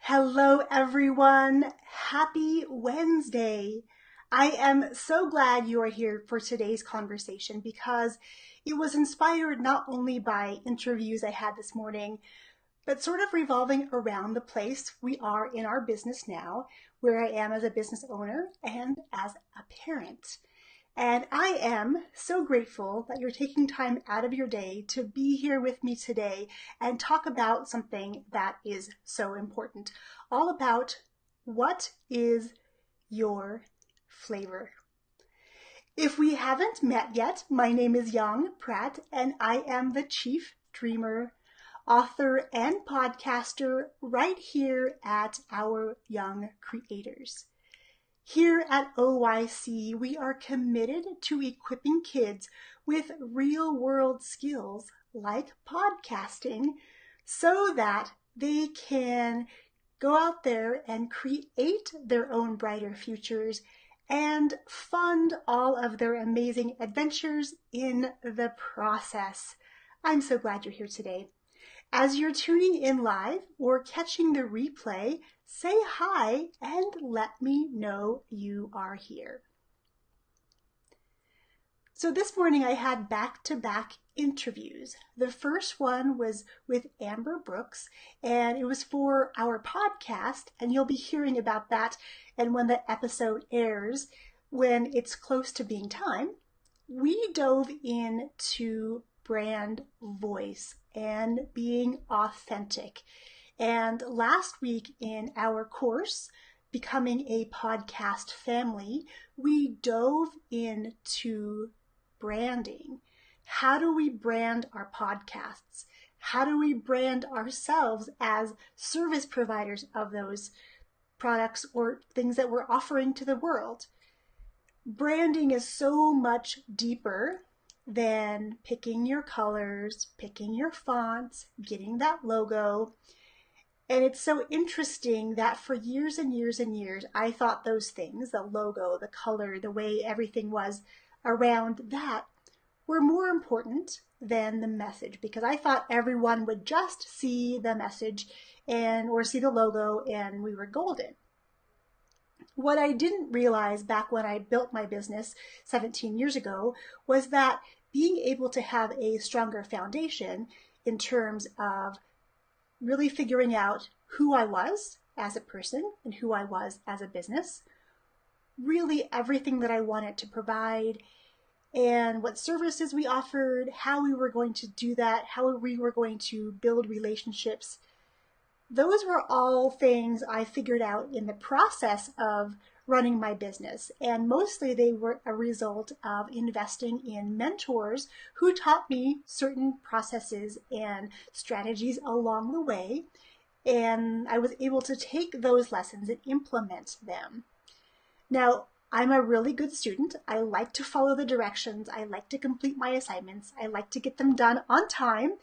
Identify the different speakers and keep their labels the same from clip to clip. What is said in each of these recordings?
Speaker 1: Hello, everyone. Happy Wednesday. I am so glad you are here for today's conversation because it was inspired not only by interviews I had this morning, but sort of revolving around the place we are in our business now, where I am as a business owner and as a parent. And I am so grateful that you're taking time out of your day to be here with me today and talk about something that is so important, all about what is your flavor. If we haven't met yet, my name is Yang Pratt, and I am the Chief Dreamer, author, and podcaster right here at Our Young Creators. Here at OYC, we are committed to equipping kids with real-world skills like podcasting so that they can go out there and create their own brighter futures and fund all of their amazing adventures in the process. I'm so glad you're here today. As you're tuning in live or catching the replay, say hi and let me know you are here. So this morning I had back-to-back interviews. The first one was with Amber Brooks, and it was for our podcast, and you'll be hearing about that and when the episode airs, when it's close to being time. We dove into brand voice and being authentic. And last week in our course, Becoming a Podcast Family, we dove into branding. How do we brand our podcasts? How do we brand ourselves as service providers of those products or things that we're offering to the world? Branding is so much deeper than picking your colors, picking your fonts, getting that logo. And it's so interesting that for years and years and years, I thought those things, the logo, the color, the way everything was around that, were more important than the message, because I thought everyone would just see the message or see the logo and we were golden. What I didn't realize back when I built my business 17 years ago was that being able to have a stronger foundation in terms of really figuring out who I was as a person and who I was as a business, really everything that I wanted to provide and what services we offered, how we were going to do that, how we were going to build relationships. Those were all things I figured out in the process of running my business, and mostly they were a result of investing in mentors who taught me certain processes and strategies along the way, and I was able to take those lessons and implement them. Now, I'm a really good student. I like to follow the directions. I like to complete my assignments. I like to get them done on time.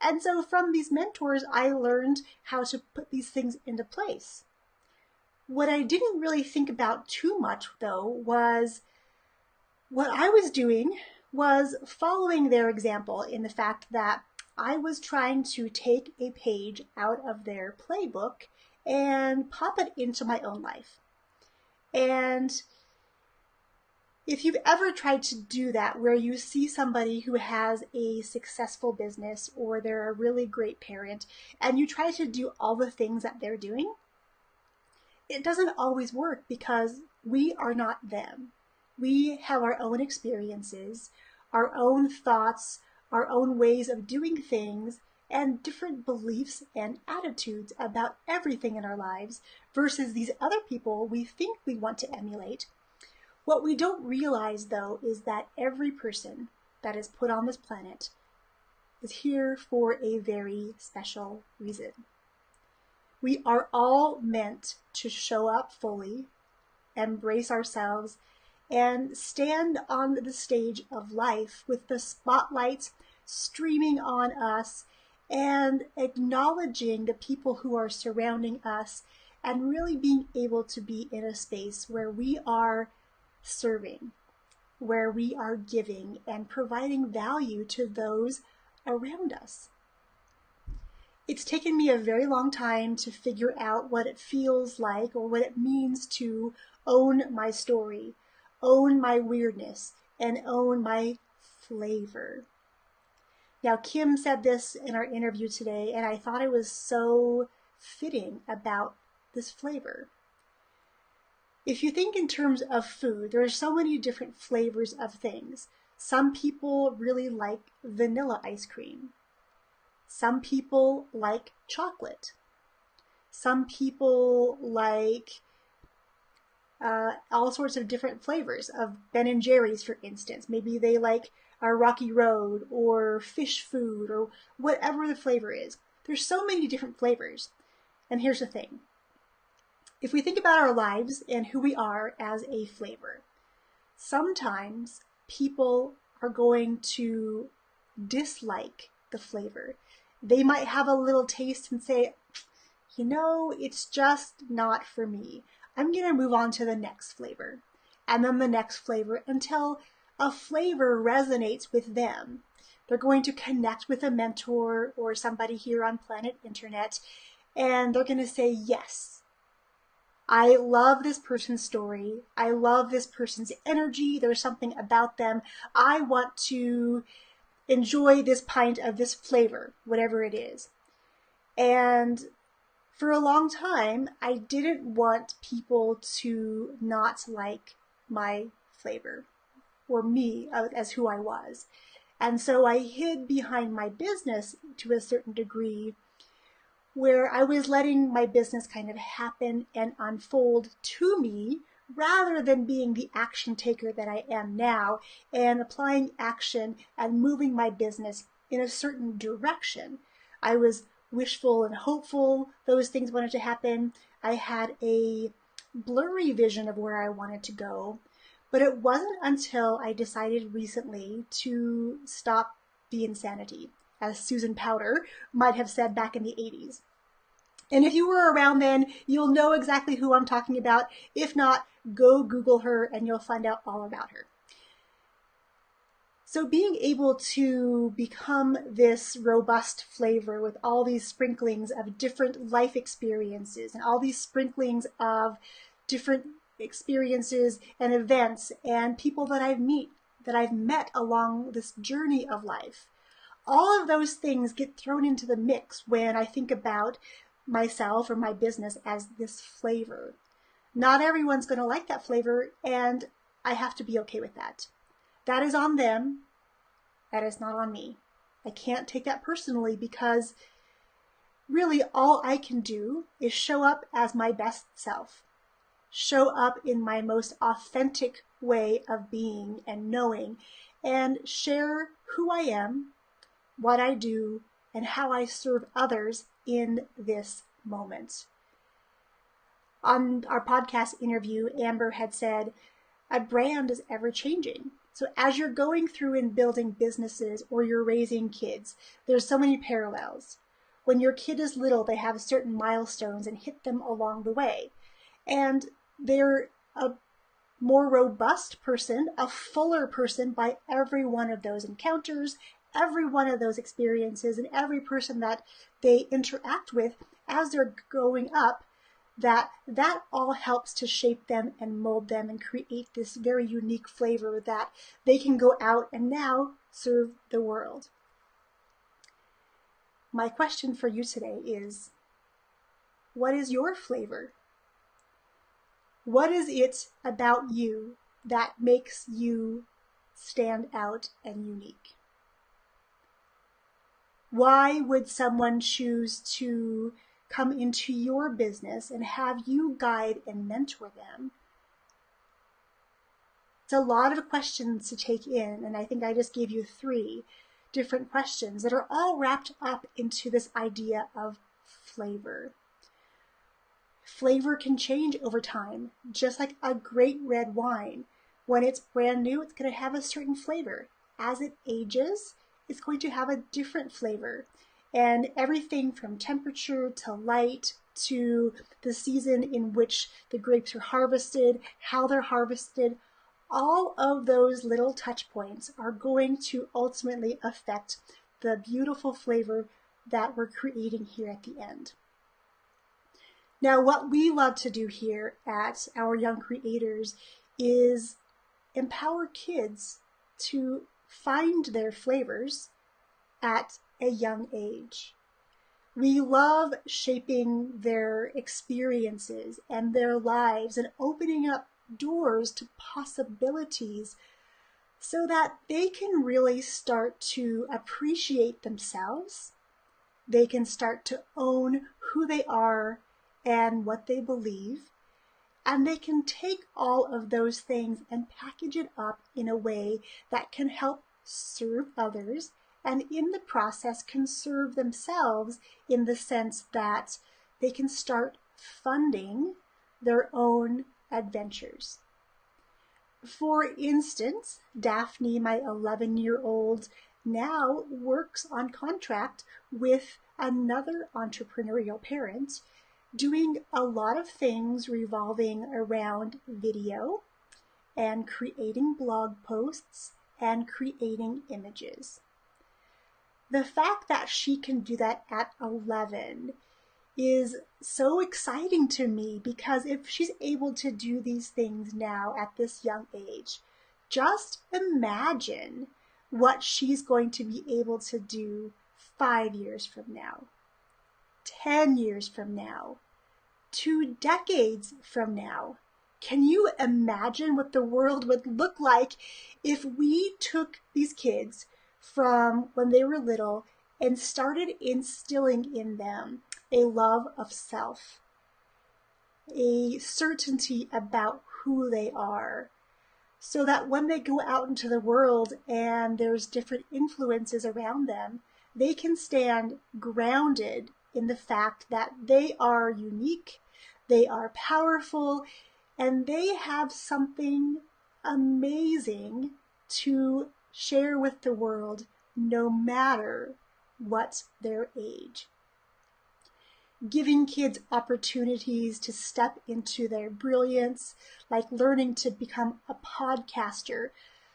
Speaker 1: And so from these mentors, I learned how to put these things into place. What I didn't really think about too much, though, was what I was doing was following their example in the fact that I was trying to take a page out of their playbook and pop it into my own life. And if you've ever tried to do that, where you see somebody who has a successful business or they're a really great parent, and you try to do all the things that they're doing, it doesn't always work because we are not them. We have our own experiences, our own thoughts, our own ways of doing things, and different beliefs and attitudes about everything in our lives versus these other people we think we want to emulate. What we don't realize, though, is that every person that is put on this planet is here for a very special reason. We are all meant to show up fully, embrace ourselves, and stand on the stage of life with the spotlight streaming on us and acknowledging the people who are surrounding us and really being able to be in a space where we are serving, where we are giving and providing value to those around us. It's taken me a very long time to figure out what it feels like or what it means to own my story, own my weirdness, and own my flavor. Now, Kim said this in our interview today, and I thought it was so fitting about this flavor. If you think in terms of food, there are so many different flavors of things. Some people really like vanilla ice cream. Some people like chocolate. Some people like all sorts of different flavors of Ben & Jerry's, for instance. Maybe they like a Rocky Road or fish food or whatever the flavor is. There's so many different flavors. And here's the thing. If we think about our lives and who we are as a flavor, sometimes people are going to dislike the flavor. They might have a little taste and say, you know, it's just not for me. I'm going to move on to the next flavor, and then the next flavor until a flavor resonates with them. They're going to connect with a mentor or somebody here on planet Internet, and they're going to say, yes, I love this person's story. I love this person's energy. There's something about them. I want to enjoy this pint of this flavor, whatever it is. And for a long time, I didn't want people to not like my flavor or me as who I was. And so I hid behind my business to a certain degree, where I was letting my business kind of happen and unfold to me rather than being the action taker that I am now and applying action and moving my business in a certain direction. I was wishful and hopeful those things wanted to happen. I had a blurry vision of where I wanted to go, but it wasn't until I decided recently to stop the insanity, as Susan Powter might have said back in the 80s. And if you were around then, you'll know exactly who I'm talking about. If not, go Google her and you'll find out all about her. So being able to become this robust flavor with all these sprinklings of different life experiences and all these sprinklings of different experiences and events and people that I've met along this journey of life. All of those things get thrown into the mix when I think about myself or my business as this flavor. Not everyone's going to like that flavor, and I have to be okay with that. That is on them. That is not on me. I can't take that personally because really all I can do is show up as my best self. Show up in my most authentic way of being and knowing and share who I am, what I do, and how I serve others in this moment. On our podcast interview, Amber had said, a brand is ever changing. So as you're going through and building businesses or you're raising kids, there's so many parallels. When your kid is little, they have certain milestones and hit them along the way. And they're a more robust person, a fuller person by every one of those encounters, every one of those experiences, and every person that they interact with as they're growing up, that all helps to shape them and mold them and create this very unique flavor that they can go out and now serve the world. My question for you today is, what is your flavor? What is it about you that makes you stand out and unique? Why would someone choose to come into your business and have you guide and mentor them? It's a lot of questions to take in, and I think I just gave you 3 different questions that are all wrapped up into this idea of flavor. Flavor can change over time, just like a great red wine. When it's brand new, it's going to have a certain flavor. As it ages, it's going to have a different flavor. And everything from temperature to light to the season in which the grapes are harvested, how they're harvested, all of those little touch points are going to ultimately affect the beautiful flavor that we're creating here at the end. Now, what we love to do here at Our Young Creators is empower kids to find their flavors at a young age. We love shaping their experiences and their lives and opening up doors to possibilities so that they can really start to appreciate themselves. They can start to own who they are and what they believe, and they can take all of those things and package it up in a way that can help serve others and in the process can serve themselves in the sense that they can start funding their own adventures. For instance, Daphne, my 11-year-old, now works on contract with another entrepreneurial parent, doing a lot of things revolving around video and creating blog posts and creating images. The fact that she can do that at 11 is so exciting to me, because if she's able to do these things now at this young age, just imagine what she's going to be able to do 5 years from now, 10 years from now, 2 decades from now. Can you imagine what the world would look like if we took these kids from when they were little and started instilling in them a love of self, a certainty about who they are, so that when they go out into the world and there's different influences around them, they can stand grounded in the fact that they are unique, they are powerful, and they have something amazing to share with the world, no matter what their age. Giving kids opportunities to step into their brilliance, like learning to become a podcaster,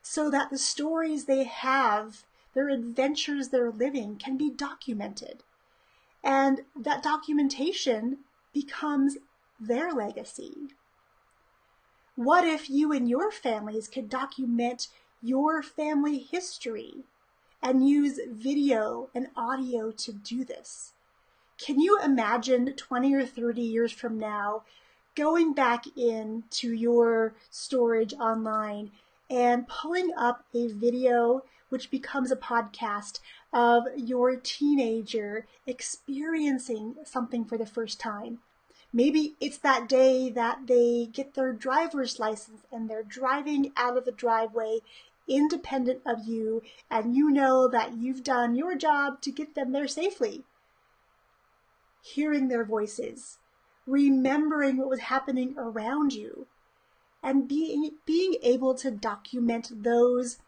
Speaker 1: so that the stories they have, their adventures they're living, can be documented. And that documentation becomes their legacy. What if you and your families could document your family history and use video and audio to do this? Can you imagine 20 or 30 years from now going back into your storage online and pulling up a video which becomes a podcast of your teenager experiencing something for the first time? Maybe it's that day that they get their driver's license and they're driving out of the driveway independent of you, and you know that you've done your job to get them there safely. Hearing their voices, remembering what was happening around you, and being able to document those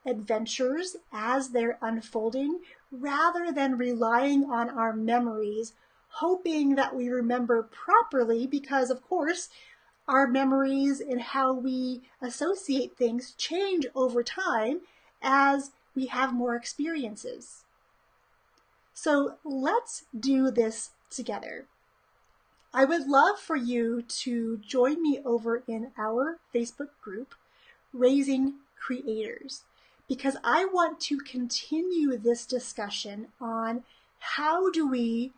Speaker 1: adventures as they're unfolding, rather than relying on our memories, hoping that we remember properly, because of course our memories and how we associate things change over time as we have more experiences. So let's do this together. I would love for you to join me over in our Facebook group, Raising Creators, because I want to continue this discussion on how do we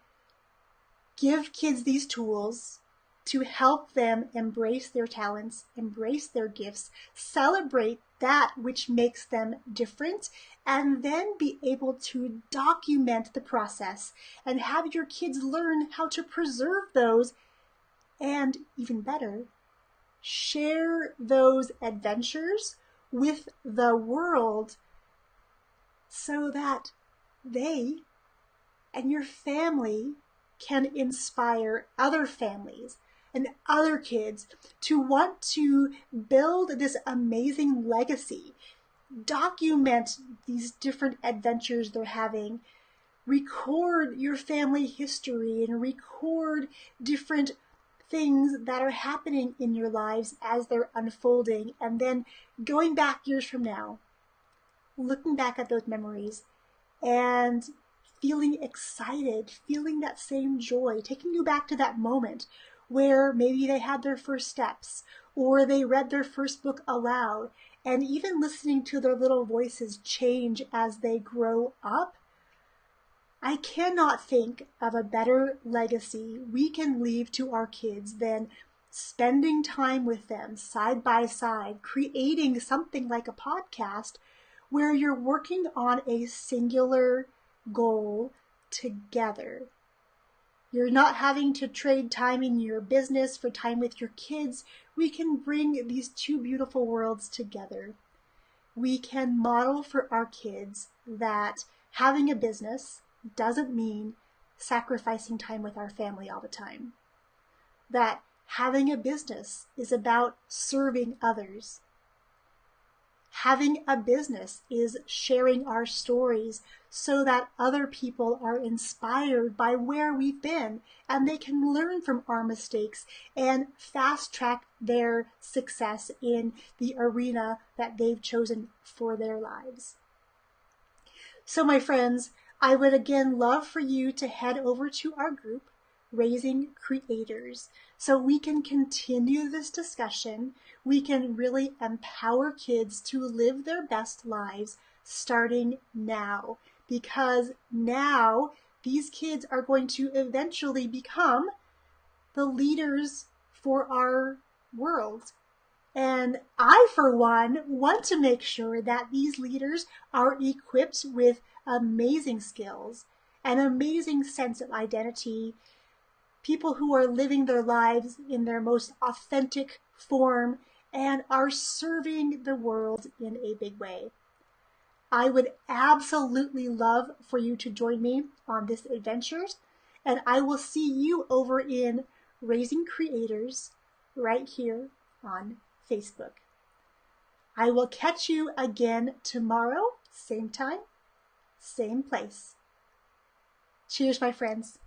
Speaker 1: give kids these tools to help them embrace their talents, embrace their gifts, celebrate that which makes them different, and then be able to document the process and have your kids learn how to preserve those, and even better, share those adventures with the world so that they and your family can inspire other families and other kids to want to build this amazing legacy, document these different adventures they're having, record your family history and record different things that are happening in your lives as they're unfolding, and then going back years from now, looking back at those memories and feeling excited, feeling that same joy, taking you back to that moment where maybe they had their first steps or they read their first book aloud, and even listening to their little voices change as they grow up. I cannot think of a better legacy we can leave to our kids than spending time with them side by side, creating something like a podcast where you're working on a singular goal together. You're not having to trade time in your business for time with your kids. We can bring these two beautiful worlds together. We can model for our kids that having a business doesn't mean sacrificing time with our family all the time. That having a business is about serving others. Having a business is sharing our stories so that other people are inspired by where we've been and they can learn from our mistakes and fast track their success in the arena that they've chosen for their lives. So my friends, I would again love for you to head over to our group, Raising Creators, so we can continue this discussion. We can really empower kids to live their best lives starting now, because now these kids are going to eventually become the leaders for our world. And I, for one, want to make sure that these leaders are equipped with amazing skills, an amazing sense of identity, people who are living their lives in their most authentic form and are serving the world in a big way. I would absolutely love for you to join me on this adventure, and I will see you over in Raising Creators right here on Facebook. I will catch you again tomorrow, same time, same place. Cheers, my friends.